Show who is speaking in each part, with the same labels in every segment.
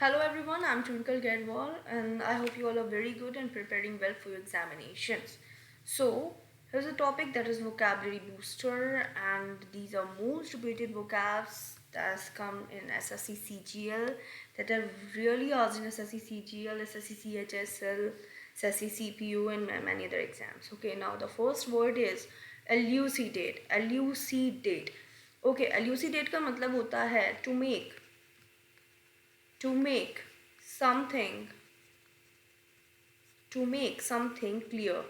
Speaker 1: Hello everyone, I'm Twinkle Gerwal and I hope you all are very good and preparing well for your examinations. So, here's a topic that is vocabulary booster, and these are most debated vocabs that has come in SSC CGL that are really asked in SSC CGL, SSC CHSL, SSC CPU and many other exams. Okay, now the first word is elucidate. Elucidate. Okay, elucidate का मतलब होता है to make something to make something clear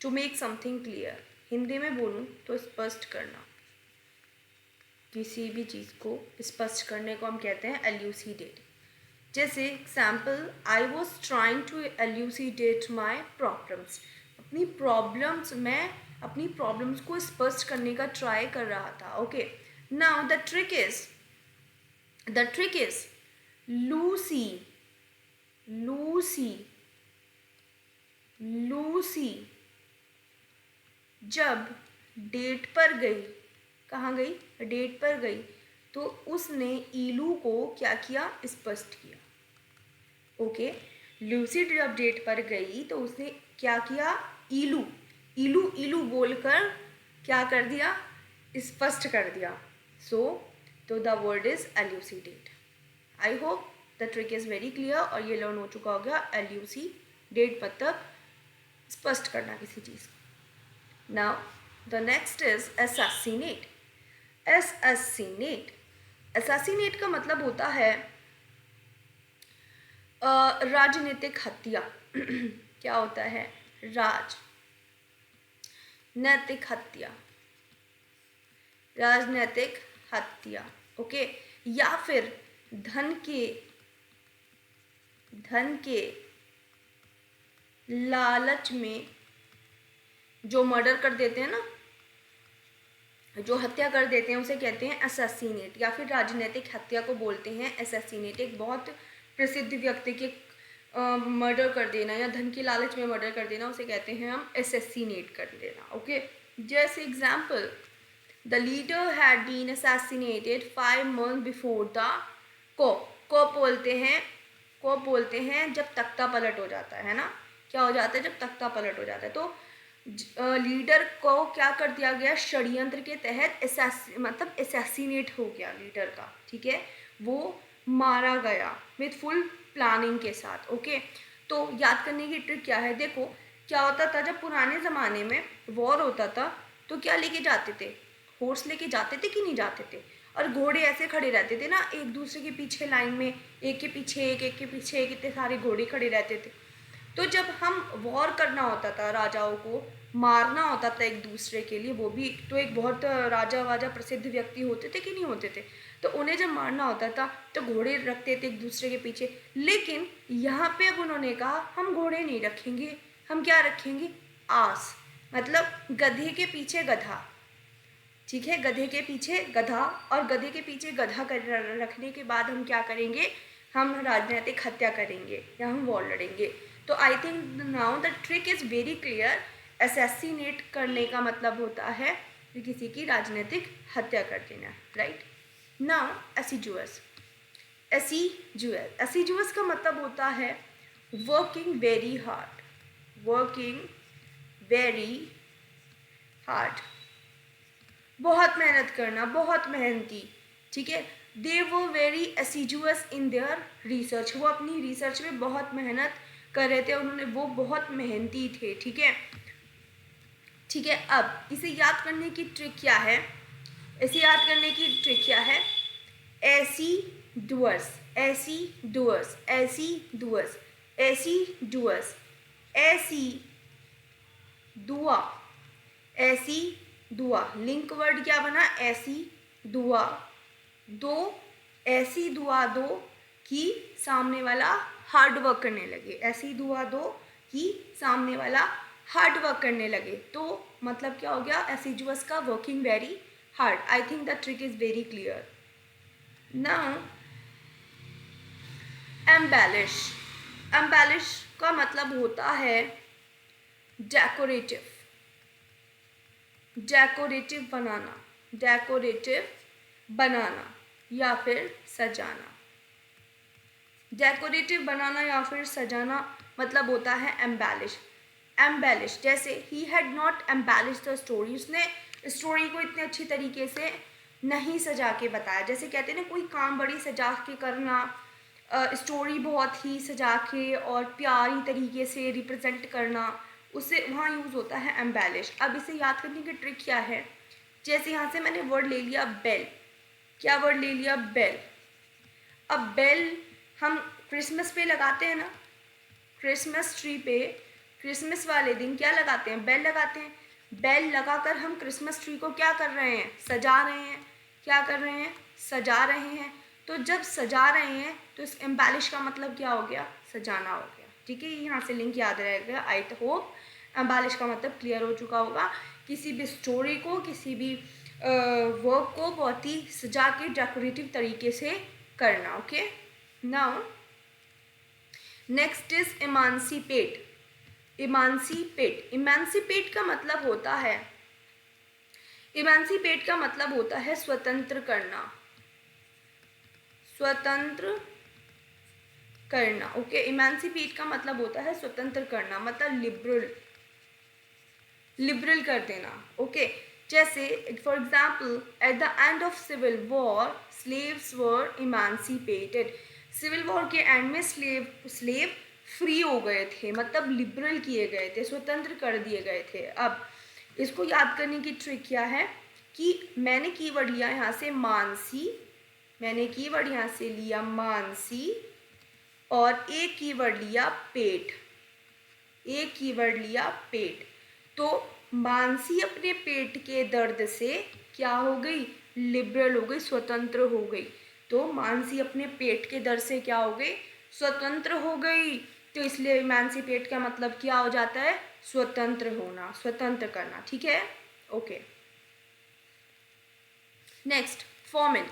Speaker 1: to make something clear Hindi में बोलूँ तो स्पष्ट करना, किसी भी चीज़ को स्पष्ट करने को हम कहते हैं एल्यूसिडेट. जैसे example, I was trying to elucidate my problems. मैं अपनी प्रॉब्लम्स को स्पष्ट करने का ट्राई कर रहा था. Okay, now the trick is Lucy Lucy Lucy जब डेट पर गई, कहाँ गई? डेट पर गई, तो उसने ईलू को क्या किया? स्पष्ट किया. ओके, लूसी जब डेट पर गई तो उसने क्या किया? ईलू ईलू ईलू बोलकर क्या कर दिया? स्पष्ट कर दिया. तो the word is elucidate. I hope the trick is very clear और ये लर्न हो चुका होगा. एल्यूसिडेट मतलब स्पष्ट करना किसी चीज़ को. Now, the next is assassinate. Assassinate का मतलब होता है राजनीतिक हत्या. क्या होता है? राजनैतिक हत्या. ओके, या फिर धन के लालच में जो मर्डर कर देते हैं ना, जो हत्या कर देते हैं, उसे कहते हैं असैसिनेट. या फिर राजनीतिक हत्या को बोलते हैं असैसिनेट. एक बहुत प्रसिद्ध व्यक्ति के मर्डर कर देना या धन की लालच में मर्डर कर देना, उसे कहते हैं हम असैसिनेट कर देना. ओके, जैसे example, the leader had been assassinated 5 months before the को बोलते हैं जब तख्ता पलट हो जाता है ना. क्या हो जाता है? जब तख्ता पलट हो जाता है. तो लीडर को क्या कर दिया गया? षड्यंत्र के तहत मतलब असैसिनेट हो गया लीडर का. ठीक है, वो मारा गया विथ फुल प्लानिंग के साथ. ओके, तो याद करने की ट्रिक क्या है? देखो, क्या होता था जब पुराने ज़माने में वॉर होता था तो क्या लेके जाते थे? हॉर्स लेके जाते थे कि नहीं जाते थे? और घोड़े ऐसे खड़े रहते थे ना, एक दूसरे के पीछे लाइन में, एक के पीछे एक के पीछे एक, इतने सारे घोड़े खड़े रहते थे. तो जब हम वॉर करना होता था, राजाओं को मारना होता था एक दूसरे के लिए, वो भी तो एक बहुत राजा वाजा प्रसिद्ध व्यक्ति होते थे कि नहीं होते थे, तो उन्हें जब मारना होता था तो घोड़े रखते थे एक दूसरे के पीछे. लेकिन यहाँ पे अब उन्होंने कहा हम घोड़े नहीं रखेंगे, हम क्या रखेंगे? आस, मतलब गधे के पीछे गधा. ठीक है, गधे के पीछे गधा, और गधे के पीछे गधा रखने के बाद हम क्या करेंगे? हम राजनीतिक हत्या करेंगे या हम वॉर लड़ेंगे. तो I think now the trick is very clear. Assassinate करने का मतलब होता है कि किसी की राजनीतिक हत्या कर देना. राइट. नाउ एसीजुअस का मतलब होता है वर्किंग वेरी हार्ड. बहुत मेहनत करना, बहुत मेहनती. ठीक है, दे वो वेरी एसिजुअस इन देयर रिसर्च. वो अपनी रिसर्च में बहुत मेहनत कर रहे थे, उन्होंने वो बहुत मेहनती थे. ठीक है, अब इसे याद करने की ट्रिक क्या है? ऐसी डुअर्स ऐसी दुआ. लिंक वर्ड क्या बना? ऐसी दुआ दो कि सामने वाला हार्ड वर्क करने लगे. ऐसी दुआ दो कि सामने वाला हार्ड वर्क करने लगे. तो मतलब क्या हो गया? एसिजुअस का working very hard. I think the trick is very clear. Now embellish का मतलब होता है डेकोरेटिव बनाना या फिर सजाना. डेकोरेटिव बनाना या फिर सजाना मतलब होता है एम्बेलिश। एम्बेलिश जैसे he had not embellish the story, उसने स्टोरी को इतने अच्छी तरीके से नहीं सजा के बताया। जैसे कहते हैं ना कोई काम बड़ी सजा के करना, स्टोरी बहुत ही सजा के और प्यारी तरीके से रिप्रेजेंट करना, उससे वहाँ यूज़ होता है एम्बेलिश। अब इसे याद करने की ट्रिक क्या है, जैसे यहाँ से मैंने वर्ड ले लिया बेल। क्या वर्ड ले लिया? बेल। अब बेल हम क्रिसमस पे लगाते हैं ना, क्रिसमस ट्री पे क्रिसमस वाले दिन क्या लगाते हैं? बेल लगाते हैं। बेल लगाकर हम क्रिसमस ट्री को क्या कर रहे हैं? सजा रहे हैं। क्या कर रहे हैं? सजा रहे हैं। तो जब सजा रहे हैं तो इस एम्बेलिश का मतलब क्या हो गया? सजाना हो गया। ठीक है, यहाँ से लिंक याद रहेगा। आई होप एम्बेलिश का मतलब क्लियर हो चुका होगा। किसी भी स्टोरी को, किसी भी वर्क को बहुत ही सजा के डेकोरेटिव तरीके से करना। Okay, now next is emancipate. Emancipate, emancipate का मतलब होता है, इमांसिपेट का मतलब होता है स्वतंत्र करना, स्वतंत्र करना। ओके, इमांसिपेट का मतलब होता है स्वतंत्र करना, मतलब लिबरल, लिबरल कर देना। ओके, जैसे for example at the end of civil war slaves were emancipated. Civil war के एंड में स्लेव फ्री हो गए थे, मतलब लिबरल किए गए थे, स्वतंत्र कर दिए गए थे। अब इसको याद करने की ट्रिक क्या है कि मैंने कीवर्ड लिया यहाँ से मानसी, मैंने कीवर्ड यहाँ से लिया मानसी और एक कीवर्ड लिया पेट, एक कीवर्ड लिया पेट। तो मानसी अपने पेट के दर्द से क्या हो गई? लिबरल हो गई, स्वतंत्र हो गई। तो मानसी अपने पेट के दर्द से क्या हो गई? स्वतंत्र हो गई। तो इसलिए इमांसिपेट का मतलब क्या हो जाता है? स्वतंत्र होना, स्वतंत्र करना। ठीक है, ओके। Next foment.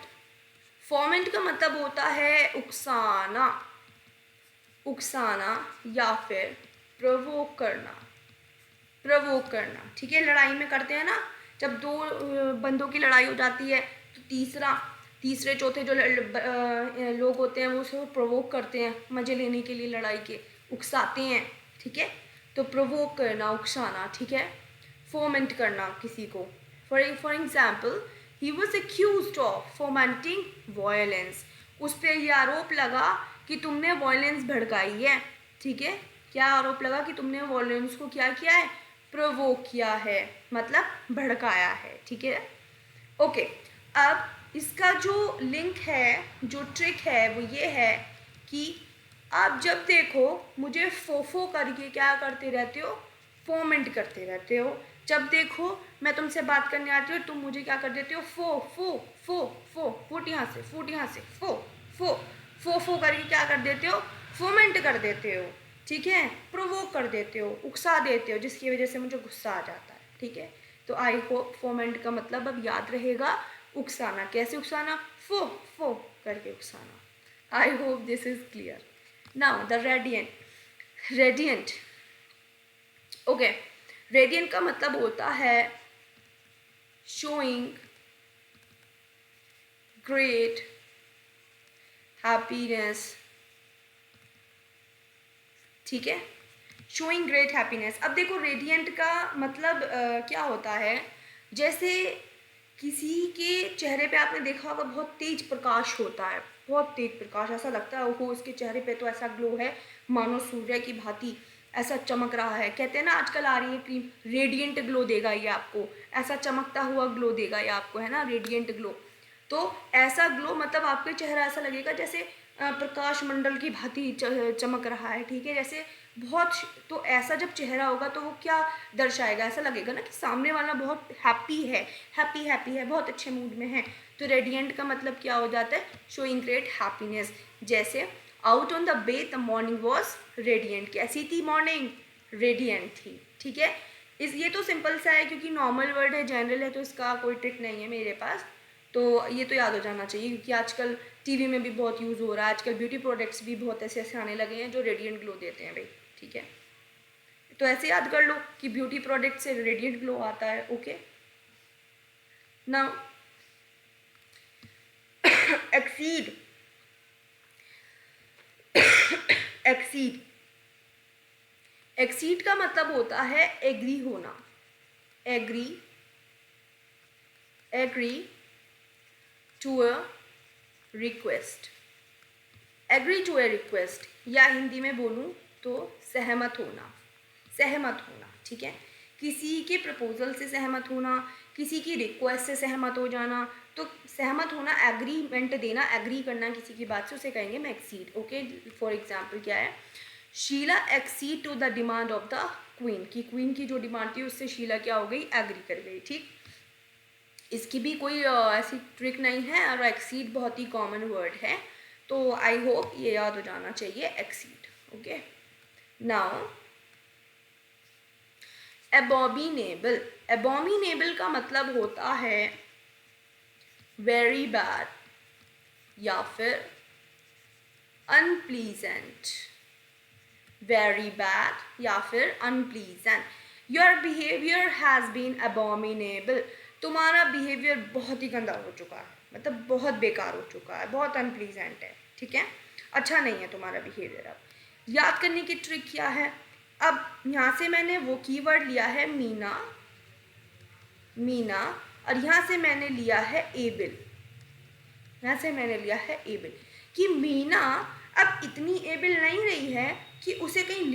Speaker 1: फोमेंट का मतलब होता है उकसाना, उकसाना या फिर प्रवोक करना, प्रवोक करना। ठीक है, लड़ाई में करते हैं ना, जब दो बंदों की लड़ाई हो जाती है तो तीसरे चौथे जो लोग होते हैं वो उसको प्रवोक करते हैं, मजे लेने के लिए लड़ाई के, उकसाते हैं। ठीक है, तो प्रवोक करना, उकसाना। ठीक है, फोमेंट करना किसी को। For example he was accused of fomenting violence. उस पर यह आरोप लगा कि तुमने वायलेंस भड़काई है। ठीक है, क्या आरोप लगा कि तुमने वायलेंस को क्या किया है? प्रोवोक किया है, मतलब भड़काया है। ठीक है, ओके। अब इसका जो लिंक है, जो ट्रिक है वो ये है कि आप जब देखो मुझे फोफो करके क्या करते रहते हो? फोमेंट करते रहते हो। जब देखो मैं तुमसे बात करने आती हूँ तुम मुझे क्या कर देते हो? फो फो फो फो, फुट यहाँ से, फुट यहाँ से, फो फो फो फो करके क्या कर देते हो? फोमेंट कर देते हो। ठीक है, प्रोवोक कर देते हो, उकसा देते हो, जिसकी वजह से मुझे गुस्सा आ जाता है। ठीक है, तो आई होप फोमेंट का मतलब अब याद रहेगा, उकसाना। कैसे उकसाना? फो फो करके उकसाना। I hope this is clear. Now the radiant. Radiant, okay, radiant का मतलब होता है शोइंग ग्रेट हैप्पीनेस। ठीक है, शोइंग ग्रेट हैप्पीनेस। अब देखो रेडियंट का मतलब क्या होता है, जैसे किसी के चेहरे पे आपने देखा होगा बहुत तेज प्रकाश होता है, बहुत तेज प्रकाश, ऐसा लगता है ओहो उसके चेहरे पे तो ऐसा ग्लो है मानो सूर्य की भांति ऐसा चमक रहा है। कहते हैं ना आजकल आ रही है क्रीम, रेडियंट ग्लो देगा ये आपको, ऐसा चमकता हुआ ग्लो देगा ये आपको, है ना, रेडियंट ग्लो। तो ऐसा ग्लो मतलब आपके चेहरा ऐसा लगेगा जैसे प्रकाश मंडल की भांति चमक रहा है। ठीक है, जैसे बहुत, तो ऐसा जब चेहरा होगा तो वो क्या दर्शाएगा? ऐसा लगेगा ना कि सामने वाला बहुत हैप्पी है, हैप्पी हैप्पी है, बहुत अच्छे मूड में है। तो रेडियंट का मतलब क्या हो जाता है? Showing great happiness. जैसे out on the bay the morning was radiant. कैसी थी मॉर्निंग? रेडियंट थी। ठीक है, ये तो सिंपल सा है क्योंकि नॉर्मल वर्ड है, जनरल है, तो इसका कोई ट्रिक नहीं है मेरे पास, तो ये तो याद हो जाना चाहिए क्योंकि आजकल टीवी में भी बहुत यूज़ हो रहा है, आजकल ब्यूटी प्रोडक्ट्स भी बहुत ऐसे ऐसे आने लगे हैं जो रेडियंट ग्लो देते हैं भाई। ठीक है, तो ऐसे याद कर लो कि ब्यूटी प्रोडक्ट से रेडियंट ग्लो आता है। Okay, now exceed. Exceed, exceed का मतलब होता है एग्री होना, agree, agree to a request, agree to a request, या हिंदी में बोलूँ तो सहमत होना, सहमत होना, ठीक है। किसी के प्रपोजल से सहमत होना, किसी की रिक्वेस्ट से सहमत हो जाना, तो सहमत होना, एग्रीमेंट देना, एग्री करना किसी की बात से, उसे कहेंगे मैं एक्सीड। ओके, फॉर एग्जाम्पल क्या है, Sheela exceed to the demand of the queen, की क्वीन की जो डिमांड थी उससे शीला क्या हो गई, एग्री कर गई, ठीक। इसकी भी कोई ऐसी ट्रिक नहीं है, और एक्सीड बहुत ही कॉमन वर्ड है, तो आई होप ये याद हो जाना चाहिए, exceed. Okay, now abominable, abominable का मतलब होता है वेरी बैड या फिर अनप्लीजेंट, वेरी बैड या फिर unpleasant. Your behaviour has been abominable, तुम्हारा बिहेवियर बहुत ही गंदा हो चुका है, मतलब बहुत बेकार हो चुका है, बहुत अनप्लीजेंट है, ठीक है, अच्छा नहीं है तुम्हारा बिहेवियर। अब याद करने की ट्रिक क्या है, अब यहाँ से मैंने वो कीवर्ड लिया है मीना, मीना, और यहाँ से मैंने लिया है एबल, यहाँ से मैंने लिया है एबल, कि मीना अब इतनी एबल नहीं रही है कि उसे कहीं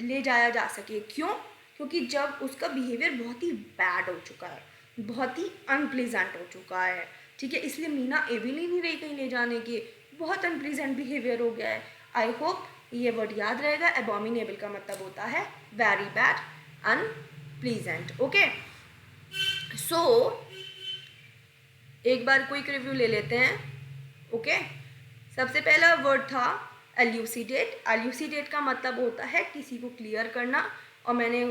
Speaker 1: ले जाया जा सके। क्यों? क्योंकि जब उसका बिहेवियर बहुत ही बैड हो चुका है, बहुत ही अनप्लीजेंट हो चुका है, ठीक है, इसलिए मीना एबल ही नहीं रही कहीं ले जाने की, बहुत अनप्लीजेंट बिहेवियर हो गया है। आई होप ये वर्ड याद रहेगा। एबोमिनेबल का मतलब होता है वेरी बैड, अनप्लीजेंट। ओके, सो एक बार क्विक रिव्यू ले लेते हैं। ओके, सबसे पहला वर्ड था एल्यूसिडेट। एल्यूसिडेट का मतलब होता है किसी को क्लियर करना, और मैंने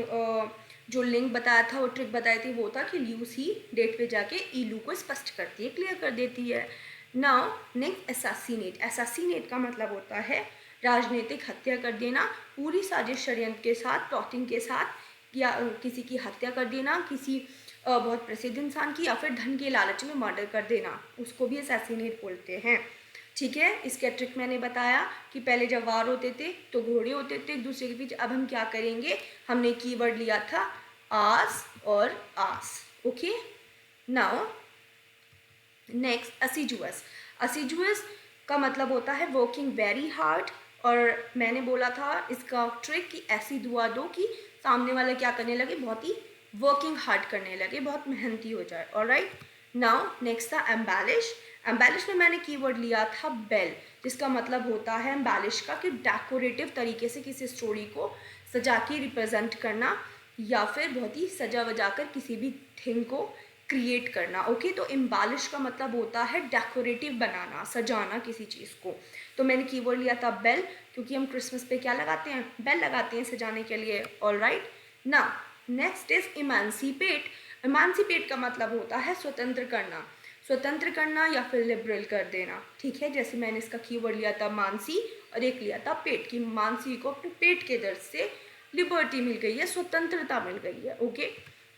Speaker 1: जो लिंक बताया था, वो ट्रिक बताई थी, वो था कि ल्यूसी डेट पे जाके ईलू को स्पष्ट करती है, क्लियर कर देती है। नाउ नेक्स्ट असैसिनेट, असैसिनेट का मतलब होता है राजनीतिक हत्या कर देना, पूरी साजिश षड्यंत्र के साथ, प्लॉटिंग के साथ, या किसी की हत्या कर देना, किसी बहुत प्रसिद्ध इंसान की, या फिर धन के लालच में मर्डर कर देना, उसको भी असैसिनेट बोलते हैं, ठीक है। इसका ट्रिक मैंने बताया कि पहले जब वार होते थे तो घोड़े होते थे एक दूसरे के बीच, अब हम क्या करेंगे, हमने कीवर्ड लिया था आस और आस। ओके, नाउ नेक्स्ट असिजुअस, असिजुअस का मतलब होता है वर्किंग वेरी हार्ड, और मैंने बोला था इसका ट्रिक कि ऐसी दुआ दो कि सामने वाला क्या करने लगे, बहुत ही वर्किंग हार्ड करने लगे, बहुत मेहनती हो जाए। ऑलराइट, नाउ नेक्स्ट था एम्बेलिश। एम्बेलिश में मैंने कीवर्ड लिया था बेल, जिसका मतलब होता है एम्बेलिश का कि डेकोरेटिव तरीके से किसी स्टोरी को सजा के रिप्रेजेंट करना, या फिर बहुत ही सजा वजा कर किसी भी थिंग को क्रिएट करना। ओके, तो एम्बेलिश का मतलब होता है डेकोरेटिव बनाना, सजाना किसी चीज़ को। तो मैंने कीवर्ड लिया था बेल, क्योंकि हम क्रिसमस पे क्या लगाते हैं, बेल लगाते हैं सजाने के लिए। Alright, now next is emancipate. Emancipate का मतलब होता है स्वतंत्र करना, स्वतंत्र करना या फिर लिबरल कर देना, ठीक है। जैसे मैंने इसका कीवर्ड लिया था मानसी, और एक लिया था पेट, की मानसी को अपने पेट के दर्द से लिबर्टी मिल गई है, स्वतंत्रता मिल गई है। ओके,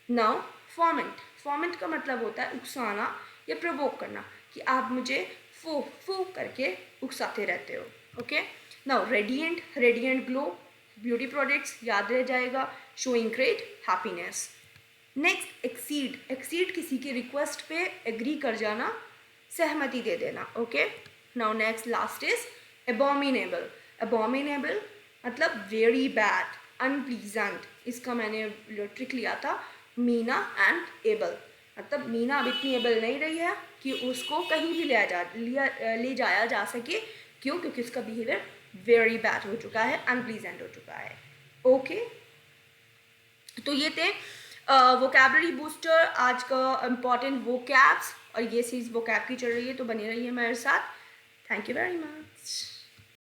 Speaker 1: नाउ फॉर्मेंट, फॉर्मेंट का मतलब होता है उकसाना या प्रवोक करना, कि आप मुझे फू फू करके उकसाते रहते हो। Okay, now radiant, radiant glow, beauty products याद रह जाएगा, showing great happiness. Next exceed, exceed किसी की रिक्वेस्ट पे एग्री कर जाना, सहमति दे देना। Okay, now next last is abominable. Abominable मतलब वेरी बैड, अनप्लीजेंट। इसका मैंने ट्रिक लिया था मीना एंड एबल, मतलब मीना अब इतनी एबल नहीं रही है कि उसको कहीं भी ले जाया जा सके। क्यों? क्योंकि उसका बिहेवियर वेरी बैड हो चुका है, अनप्लीजेंट हो चुका है। ओके, तो ये थे वोकैबलरी बूस्टर, आज का इम्पॉर्टेंट वोकैब्स, और ये सीरीज वोकैब की चल रही है, तो बने रहिए मेरे साथ। Thank you very much.